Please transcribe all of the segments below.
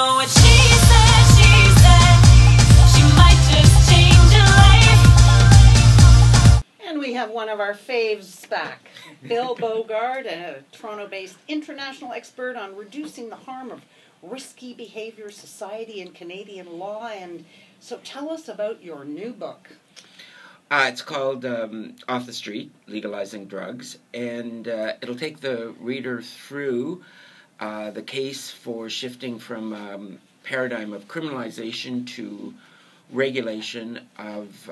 know what she said. She might just change your life. And we have one of our faves back, Bill Bogard, a Toronto-based international expert on reducing the harm of risky behavior, society, and Canadian law. And so tell us about your new book. It's called Off the Street, Legalizing Drugs, and it'll take the reader through the case for shifting from paradigm of criminalization to regulation of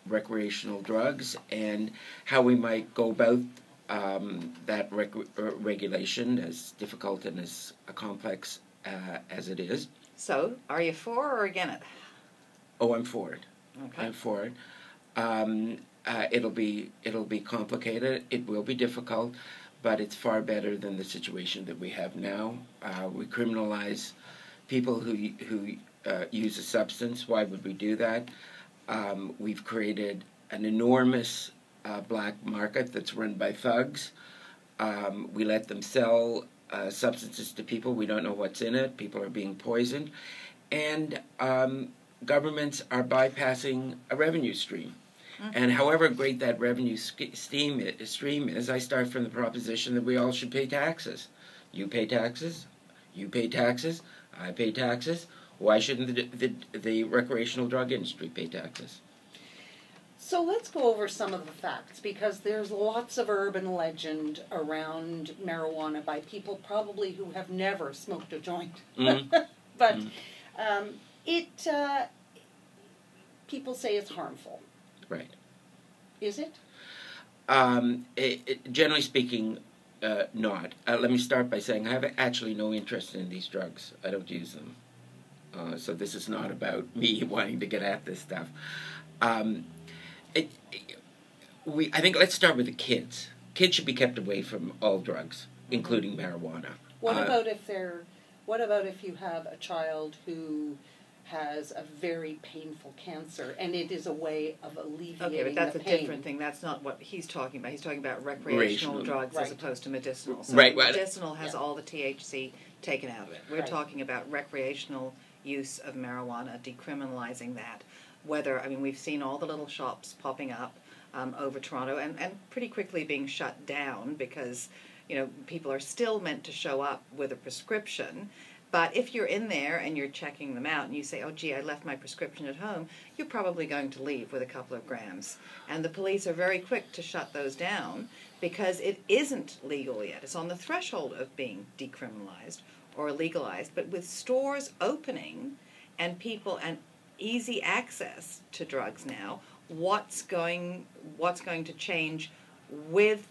recreational drugs and how we might go about that regulation, as difficult and as complex as it is. So, are you for or against it? Oh, I'm for it. Okay. I'm for it. It'll be complicated. It will be difficult, but it's far better than the situation that we have now. We criminalize people who use a substance. Why would we do that? We've created an enormous black market that's run by thugs. We let them sell substances to people. We don't know what's in it. People are being poisoned, and governments are bypassing a revenue stream. And however great that revenue stream is, I start from the proposition that we all should pay taxes. You pay taxes, you pay taxes, I pay taxes. Why shouldn't the recreational drug industry pay taxes? So let's go over some of the facts, because there's lots of urban legend around marijuana by people probably who have never smoked a joint. But people say it's harmful. Right. Is it? Generally speaking, not. Let me start by saying I have actually no interest in these drugs. I don't use them. So this is not about me wanting to get at this stuff. I think let's start with the kids. Kids should be kept away from all drugs, including marijuana. What about if you have a child who has a very painful cancer, and it is a way of alleviating the pain? Okay, but that's a different thing. That's not what he's talking about. He's talking about recreational drugs as opposed to medicinal. So medicinal has all the THC taken out of it. We're talking about recreational use of marijuana, decriminalizing that. We've seen all the little shops popping up over Toronto and pretty quickly being shut down because, people are still meant to show up with a prescription. But if you're in there and you're checking them out and you say, oh, gee, I left my prescription at home, you're probably going to leave with a couple of grams. And the police are very quick to shut those down because it isn't legal yet. It's on the threshold of being decriminalized or legalized. But with stores opening and people and easy access to drugs now, what's going to change with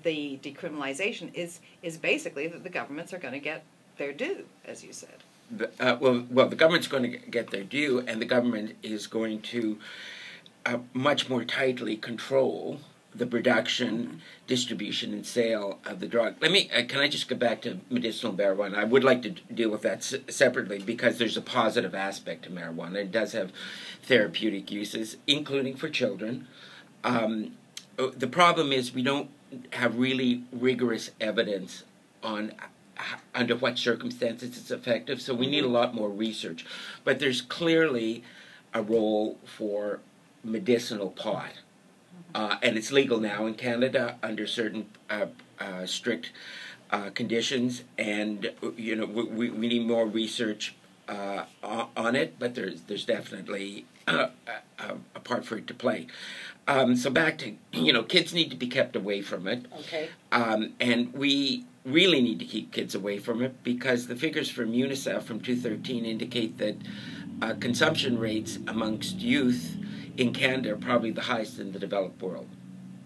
the decriminalization is basically that the governments are going to get their due, as you said. The government's going to get their due, and the government is going to much more tightly control the production, distribution, and sale of the drug. Can I just go back to medicinal marijuana? I would like to deal with that separately because there's a positive aspect to marijuana. It does have therapeutic uses, including for children. The problem is we don't have really rigorous evidence on under what circumstances it's effective, so we need a lot more research. But there's clearly a role for medicinal pot, and it's legal now in Canada under certain strict conditions, and we need more research on it, but there's definitely a part for it to play. So back to, kids need to be kept away from it. Okay. And we really need to keep kids away from it because the figures from UNICEF from 2013 indicate that consumption rates amongst youth in Canada are probably the highest in the developed world.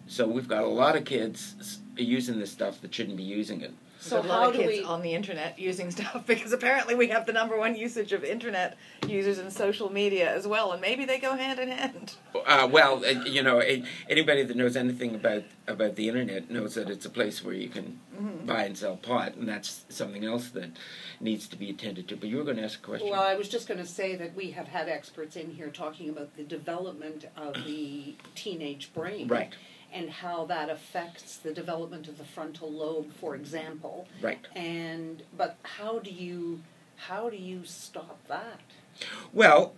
So we've got a lot of kids using this stuff that shouldn't be using it. So a lot of kids on the internet using stuff because apparently we have the #1 usage of internet users and social media as well, and maybe they go hand in hand. Anybody that knows anything about the internet knows that it's a place where you can buy and sell pot, and that's something else that needs to be attended to. But you were going to ask a question. Well, I was just going to say that we have had experts in here talking about the development of the teenage brain. Right. And how that affects the development of the frontal lobe, for example. Right. But how do how do you stop that? Well,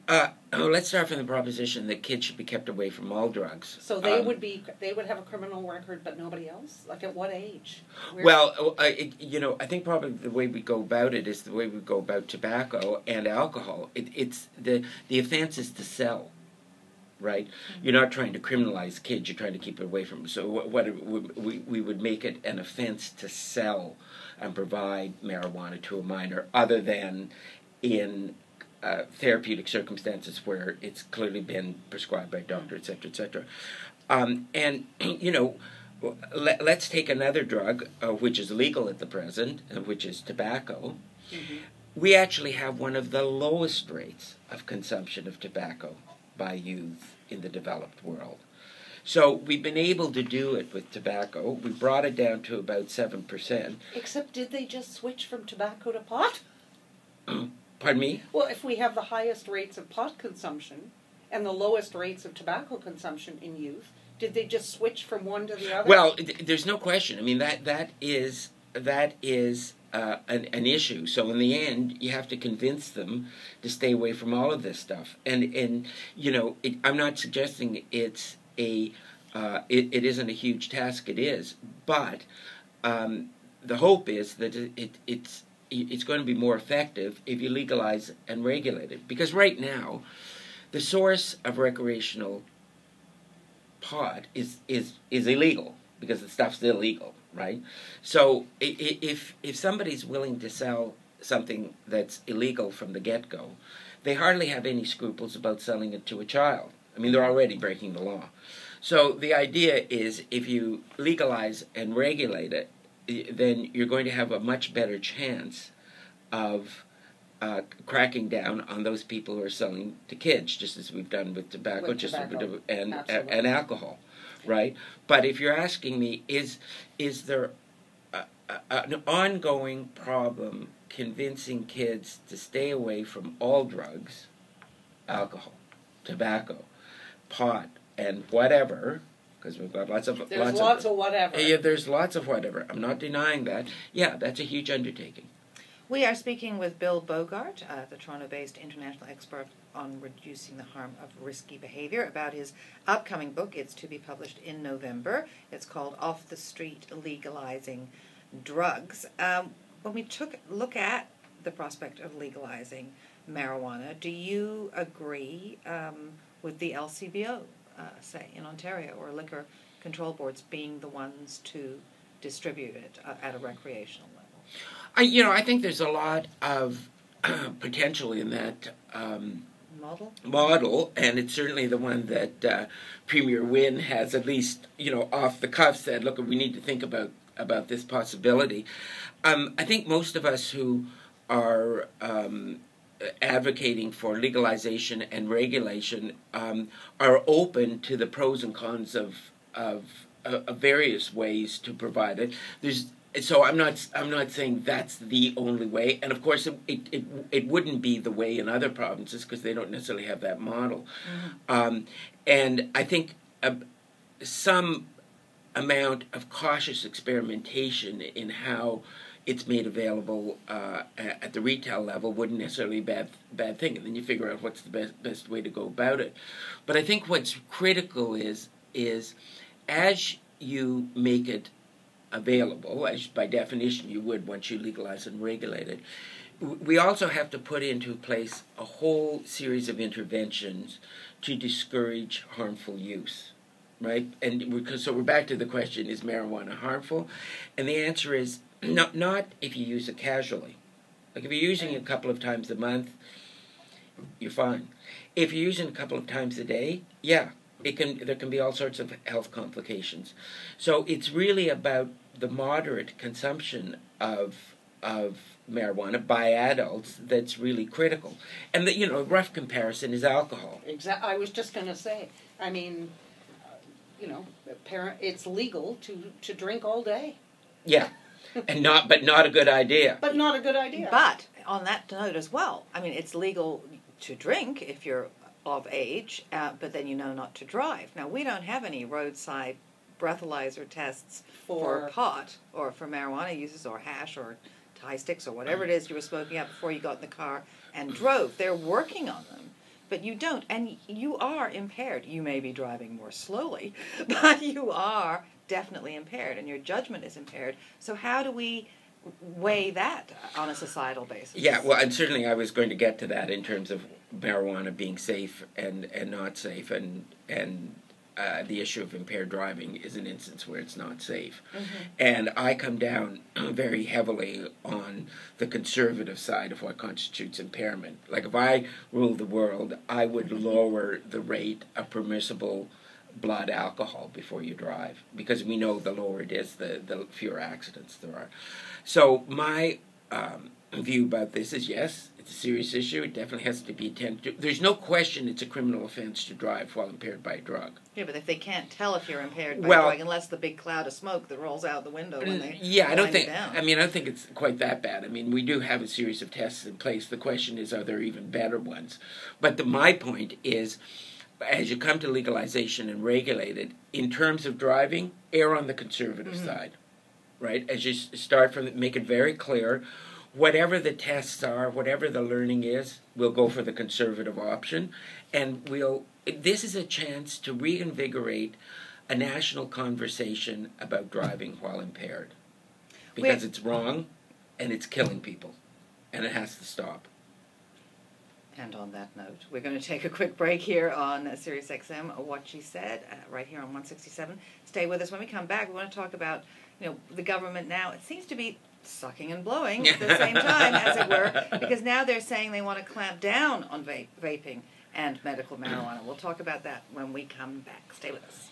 let's start from the proposition that kids should be kept away from all drugs. So they would have a criminal record, but nobody else? Like at what age? Well, I think probably the way we go about it is the way we go about tobacco and alcohol. It's the offense is to sell, right? Mm-hmm. You're not trying to criminalize kids. You're trying to keep it away from them. So we would make it an offense to sell and provide marijuana to a minor, other than in therapeutic circumstances where it's clearly been prescribed by a doctor, et cetera, et cetera. And, let's take another drug, which is legal at the present, which is tobacco. Mm-hmm. We actually have one of the lowest rates of consumption of tobacco by youth in the developed world. So we've been able to do it with tobacco. We brought it down to about 7%. Except did they just switch from tobacco to pot? Pardon me? Well, if we have the highest rates of pot consumption and the lowest rates of tobacco consumption in youth, did they just switch from one to the other? Well, there's no question. I mean, that is an issue. So in the end, you have to convince them to stay away from all of this stuff. And I'm not suggesting it isn't a huge task. It is, but the hope is that it's going to be more effective if you legalize and regulate it. Because right now, the source of recreational pot is illegal, because the stuff's illegal, right? So if somebody's willing to sell something that's illegal from the get-go, they hardly have any scruples about selling it to a child. I mean, they're already breaking the law. So the idea is, if you legalize and regulate it, then you're going to have a much better chance of cracking down on those people who are selling to kids, just as we've done with tobacco, and alcohol, right? But if you're asking me, is there an ongoing problem convincing kids to stay away from all drugs, alcohol, tobacco, pot, and whatever? Because we've got lots of whatever. Yeah, there's lots of whatever. I'm not denying that. Yeah, that's a huge undertaking. We are speaking with Bill Bogart, the Toronto-based international expert on reducing the harm of risky behavior, about his upcoming book. It's to be published in November. It's called Off the Street: Legalizing Drugs. When we look at the prospect of legalizing marijuana, do you agree with the LCBO, say, in Ontario, or liquor control boards being the ones to distribute it at a recreational level? I think there's a lot of potential in that model, and it's certainly the one that Premier Wynne has, at least off the cuff, said, look, we need to think about this possibility. I think most of us who are advocating for legalization and regulation are open to the pros and cons of various ways to provide it. So I'm not saying that's the only way, and of course it wouldn't be the way in other provinces, because they don't necessarily have that model. Mm-hmm. And I think some amount of cautious experimentation in how it's made available at the retail level wouldn't necessarily be a bad thing, and then you figure out what's the best way to go about it. But I think what's critical is as you make it available, as by definition you would once you legalize and regulate it, we also have to put into place a whole series of interventions to discourage harmful use, right? And so we're back to the question, is marijuana harmful? And the answer is not if you use it casually. Like if you're using it a couple of times a month, you're fine. If you're using it a couple of times a day, yeah, there can be all sorts of health complications. So it's really about the moderate consumption of marijuana by adults that's really critical. And the rough comparison is alcohol. Exactly. I was just going to say. I mean, it's legal to drink all day. Yeah, but not a good idea. But not a good idea. But on that note as well, I mean, it's legal to drink if you're of age, but then not to drive. Now, we don't have any roadside breathalyzer tests for pot or for marijuana uses or hash or Thai sticks or whatever it is you were smoking out before you got in the car and drove. They're working on them, but you don't, and you are impaired. You may be driving more slowly, but you are definitely impaired, and your judgment is impaired. So how do we weigh that on a societal basis? Yeah, well, and certainly I was going to get to that in terms of marijuana being safe and not safe, and the issue of impaired driving is an instance where it's not safe. And I come down very heavily on the conservative side of what constitutes impairment. Like, if I ruled the world, I would lower the rate of permissible blood alcohol before you drive, because we know the lower it is, the fewer accidents there are. So my view about this is, yes, it's a serious issue. It definitely has to be attended to. There's no question it's a criminal offense to drive while impaired by a drug. Yeah, but if they can't tell if you're impaired by a drug, unless the big cloud of smoke that rolls out the window when they I don't think. I don't think it's quite that bad. I mean, we do have a series of tests in place. The question is, are there even better ones? But my point is, as you come to legalization and regulate it, in terms of driving, err on the conservative side, right? As you start from, make it very clear, whatever the tests are, whatever the learning is, we'll go for the conservative option, and this is a chance to reinvigorate a national conversation about driving while impaired, because it's wrong, and it's killing people, and it has to stop. And on that note, we're going to take a quick break here on Sirius XM, What She Said, right here on 167. Stay with us. When we come back, we want to talk about, the government now. It seems to be sucking and blowing at the same time, as it were, because now they're saying they want to clamp down on vaping and medical marijuana. We'll talk about that when we come back. Stay with us.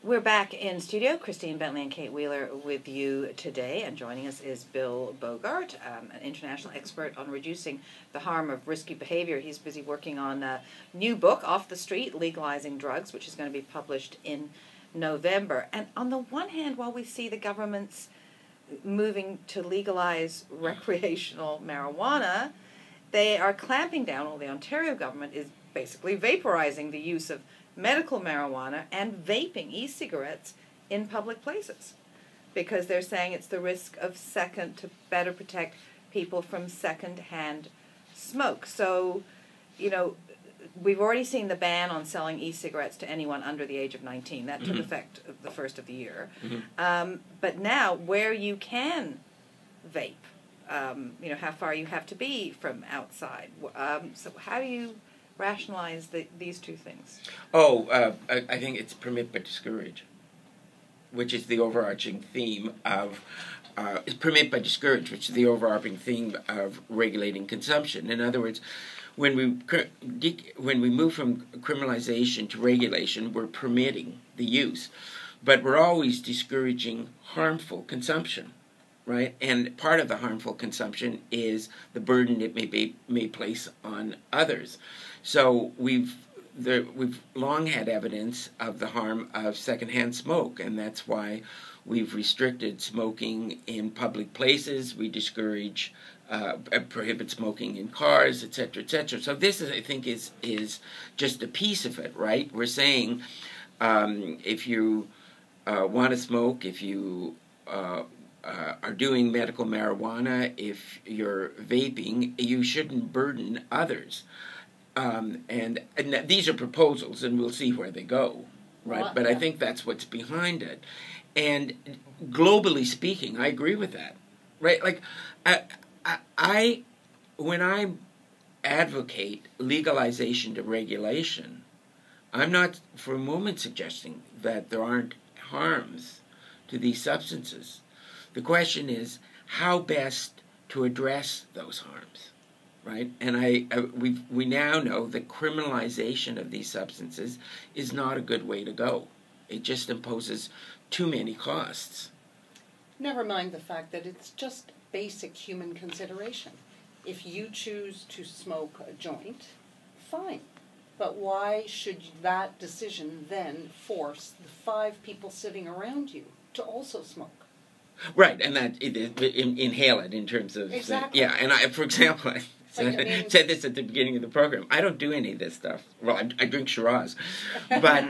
We're back in studio. Christine Bentley and Kate Wheeler with you today, and joining us is Bill Bogart, an international expert on reducing the harm of risky behavior. He's busy working on a new book, Off the Street, Legalizing Drugs, which is going to be published in November. And on the one hand, while we see the government's moving to legalize recreational marijuana, they are clamping down, or the Ontario government is basically vaporizing the use of medical marijuana and vaping e-cigarettes in public places, because they're saying it's the risk of to better protect people from second-hand smoke. So, we've already seen the ban on selling e-cigarettes to anyone under the age of 19. That took effect the first of the year. But now, where you can vape, how far you have to be from outside. So how do you rationalize these two things? I think it's permit but discourage, which is the overarching theme of permit but discourage, which is the overarching theme of regulating consumption. In other words, when we move from criminalization to regulation, we're permitting the use, but we're always discouraging harmful consumption, right? And part of the harmful consumption is the burden it may place on others. So we've long had evidence of the harm of secondhand smoke, and that's why we've restricted smoking in public places. We discourage, prohibit smoking in cars, etc., etc. So this I think, is just a piece of it, right? We're saying if you want to smoke, if you are doing medical marijuana, if you're vaping, you shouldn't burden others. And these are proposals, and we'll see where they go, right? Well, but I think that's what's behind it. And globally speaking, I agree with that, right? Like, when I advocate legalization to regulation, I'm not for a moment suggesting that there aren't harms to these substances. The question is how best to address those harms. Right, and we now know that criminalization of these substances is not a good way to go. It just imposes too many costs. Never mind the fact that it's just basic human consideration. If you choose to smoke a joint, fine. But why should that decision then force the 5 people sitting around you to also smoke? Right, and that inhale it in terms of exactly. And for example, I said this at the beginning of the program. I don't do any of this stuff. Well, I drink Shiraz, but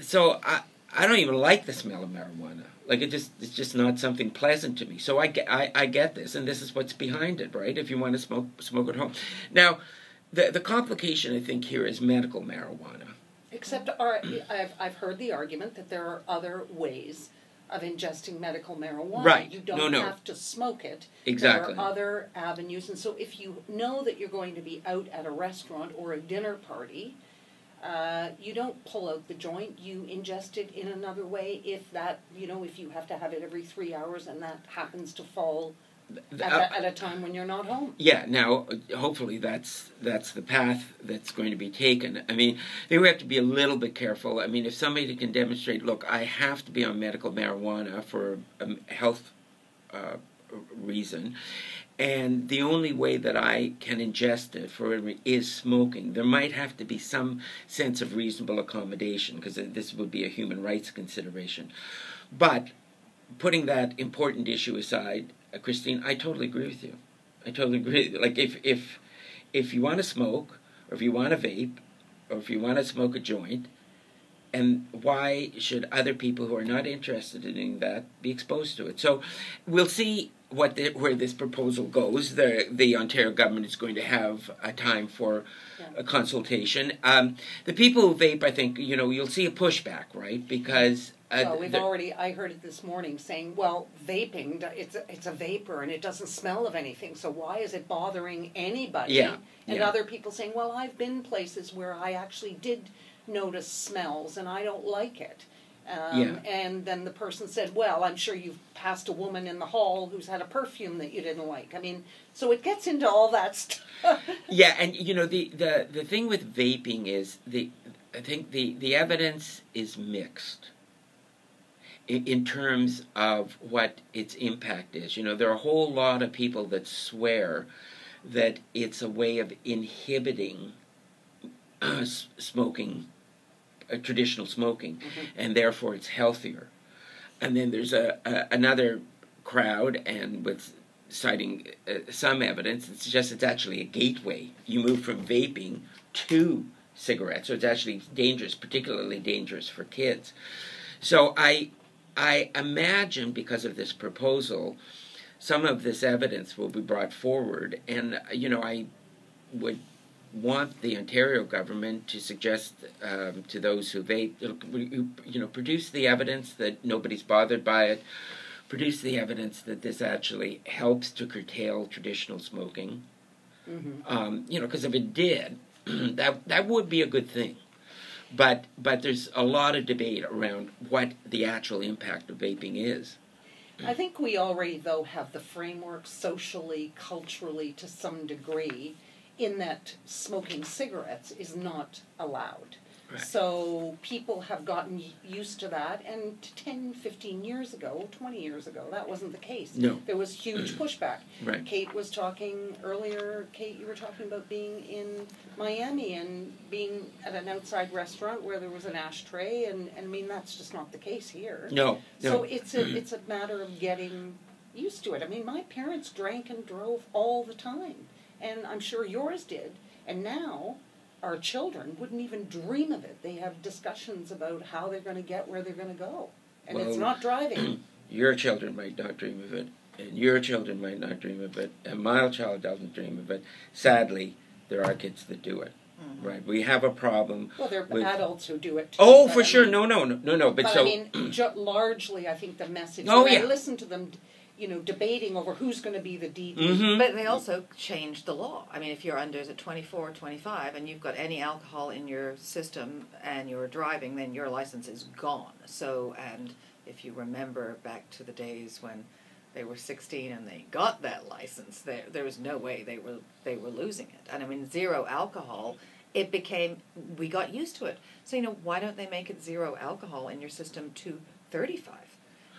so I don't even like the smell of marijuana. Like it's just not something pleasant to me. So I get this, and this is what's behind it, right? If you want to smoke at home. Now, the complication I think here is medical marijuana. Except I've heard the argument that there are other ways of ingesting medical marijuana. Right. You don't No. have to smoke it. Exactly. There are other avenues. And so if you know that you're going to be out at a restaurant or a dinner party, you don't pull out the joint. You ingest it in another way if that, if you have to have it every 3 hours and that happens to fall at a time when you're not home. Yeah, now, hopefully that's the path that's going to be taken. I mean, I think we have to be a little bit careful. I mean, if somebody can demonstrate, look, I have to be on medical marijuana for a health reason, and the only way that I can ingest it is smoking, there might have to be some sense of reasonable accommodation, because this would be a human rights consideration. But putting that important issue aside, Christine, I totally agree with you. I totally agree. Like if you want to smoke, or if you want to vape, or if you want to smoke a joint, and why should other people who are not interested in doing that be exposed to it? So we'll see where this proposal goes. The Ontario government is going to have a time for a consultation. The people who vape, I think, you'll see a pushback, right? Because well, I heard it this morning saying, well, vaping, it's a vapor and it doesn't smell of anything, so why is it bothering anybody? Yeah. And other people saying, well, I've been places where I actually did notice smells and I don't like it. And then the person said, well, I'm sure you've passed a woman in the hall who's had a perfume that you didn't like. I mean, so it gets into all that stuff. Yeah, and the thing with vaping is I think the evidence is mixed in terms of what its impact is. There are a whole lot of people that swear that it's a way of inhibiting smoking, traditional smoking, and therefore it's healthier. And then there's another crowd, and with citing some evidence, it suggests it's actually a gateway. You move from vaping to cigarettes, so it's actually dangerous, particularly dangerous for kids. So I imagine, because of this proposal, some of this evidence will be brought forward, and I would want the Ontario government to suggest to those who vape, produce the evidence that nobody's bothered by it, produce the evidence that this actually helps to curtail traditional smoking. Because if it did, that would be a good thing. But there's a lot of debate around what the actual impact of vaping is. I think we already, though, have the framework socially, culturally, to some degree, in that smoking cigarettes is not allowed. Right. So people have gotten used to that, and 10, 15 years ago, 20 years ago, that wasn't the case. No. There was huge pushback. Right. Kate was talking earlier, you were talking about being in Miami and being at an outside restaurant where there was an ashtray, and I mean, that's just not the case here. No. So it's a matter of getting used to it. I mean, my parents drank and drove all the time, and I'm sure yours did, and now our children wouldn't even dream of it. They have discussions about how they're going to get where they're going to go. And it's not driving. Your children might not dream of it, and your children might not dream of it, and my child doesn't dream of it. Sadly, there are kids that do it. Right? We have a problem. Well, there are adults who do it too. Oh, for sure. No. But so, I mean, largely, I think the message. I listen to them, debating over who's going to be the DD. But they also changed the law. I mean, if you're under 24 or 25 and you've got any alcohol in your system and you're driving, then your license is gone. So, and if you remember back to the days when they were 16 and they got that license, there was no way they were losing it. And I mean, zero alcohol, we got used to it. So, why don't they make it zero alcohol in your system to 35?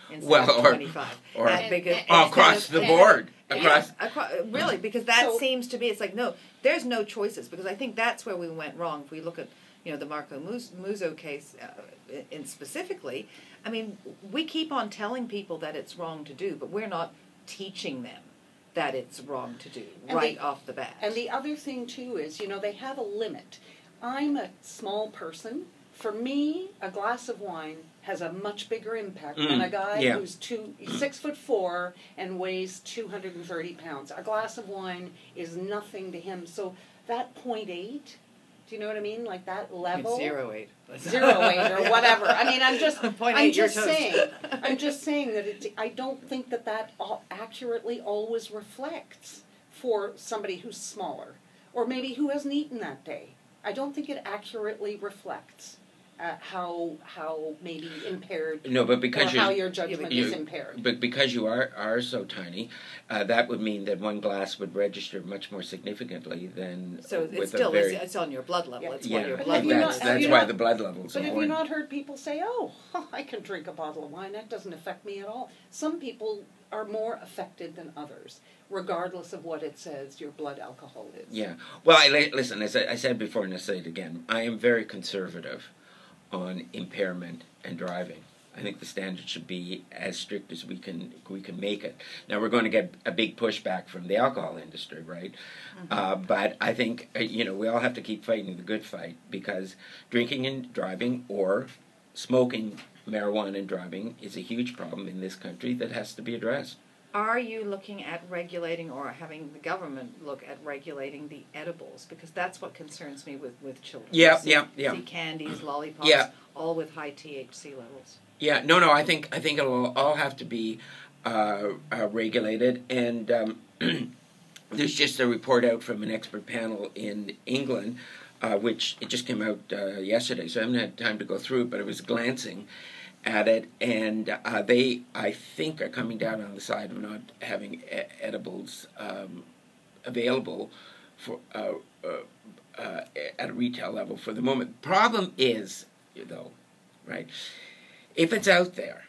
Instead of 25. Or across the board. Really, because that seems to be, it's like, no, there's no choices, because I think that's where we went wrong. If we look at, the Marco Muzo case in specifically, I mean, we keep on telling people that it's wrong to do, but we're not teaching them that it's wrong to do off the bat. And the other thing, too, is, they have a limit. I'm a small person. For me, a glass of wine has a much bigger impact than a guy who's 6'4" and weighs 230 pounds. A glass of wine is nothing to him. So that 0.8, do you know what I mean? Like that level. 0.08. 0.8 or whatever. I mean, I'm just saying. I'm just saying that I don't think that accurately always reflects for somebody who's smaller, or maybe who hasn't eaten that day. I don't think it accurately reflects how maybe impaired. No, but because how your judgment is impaired. But because you are so tiny, that would mean that one glass would register much more significantly than. So it's still it's on your blood level. It's what your blood level. That's why the blood levels. But have you not heard people say, "Oh, I can drink a bottle of wine. That doesn't affect me at all." Some people are more affected than others, regardless of what it says your blood alcohol is. Yeah. Well, listen. As I said before, and I say it again, I am very conservative on impairment and driving. I think the standard should be as strict as we can make it. Now we're going to get a big pushback from the alcohol industry, right? But I think we all have to keep fighting the good fight, because drinking and driving, or smoking marijuana and driving, is a huge problem in this country that has to be addressed. Are you looking at regulating, or having the government look at regulating the edibles? Because that's what concerns me with children. Yeah. See candies, lollipops, all with high THC levels. Yeah, no, I think it'll all have to be regulated, and there's just a report out from an expert panel in England, which it just came out yesterday, so I haven't had time to go through it, but I was glancing at it, and they, I think, are coming down on the side of not having edibles available for at a retail level for the moment. Problem is, though, right, if it's out there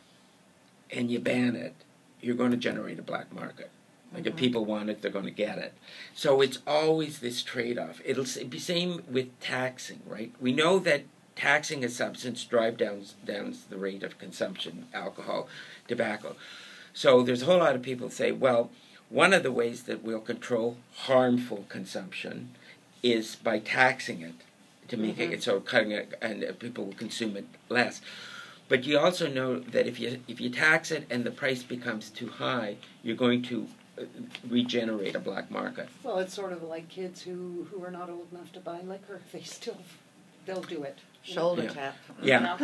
and you ban it, you're going to generate a black market. Like if people want it, they're going to get it. So it's always this trade-off. It'll be same with taxing, right? We know that taxing a substance drives down the rate of consumption, alcohol, tobacco. So there's a whole lot of people say, well, one of the ways that we'll control harmful consumption is by taxing it, to make it so cutting it, and people will consume it less. But you also know that if you tax it and the price becomes too high, you're going to regenerate a black market. Well, it's sort of like kids who are not old enough to buy liquor. They'll do it. Shoulder tap. Yeah.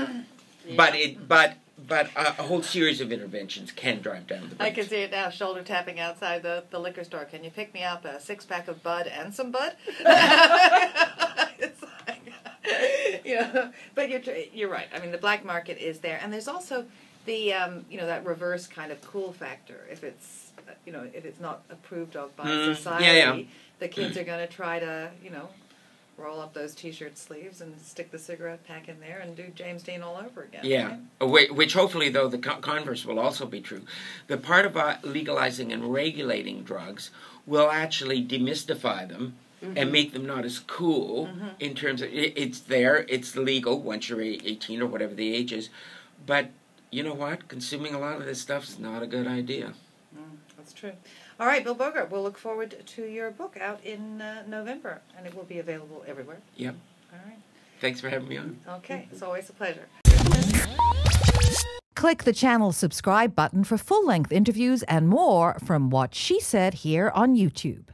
But a whole series of interventions can drive down the price. I can see it now, shoulder tapping outside the liquor store. Can you pick me up a 6-pack of Bud and some Bud? It's like, but you're right. I mean, the black market is there, and there's also the that reverse kind of cool factor. If it's if it's not approved of by society, the kids are going to try to roll up those T-shirt sleeves and stick the cigarette pack in there and do James Dean all over again. Yeah, right? Which hopefully, though, the converse will also be true. The part about legalizing and regulating drugs will actually demystify them and make them not as cool in terms of it's there, it's legal once you're 18 or whatever the age is. But you know what? Consuming a lot of this stuff is not a good idea. That's true. All right, Bill Bogart, we'll look forward to your book out in November, and it will be available everywhere. Yep. All right. Thanks for having me on. Okay, it's always a pleasure. Click the channel subscribe button for full-length interviews and more from What She Said here on YouTube.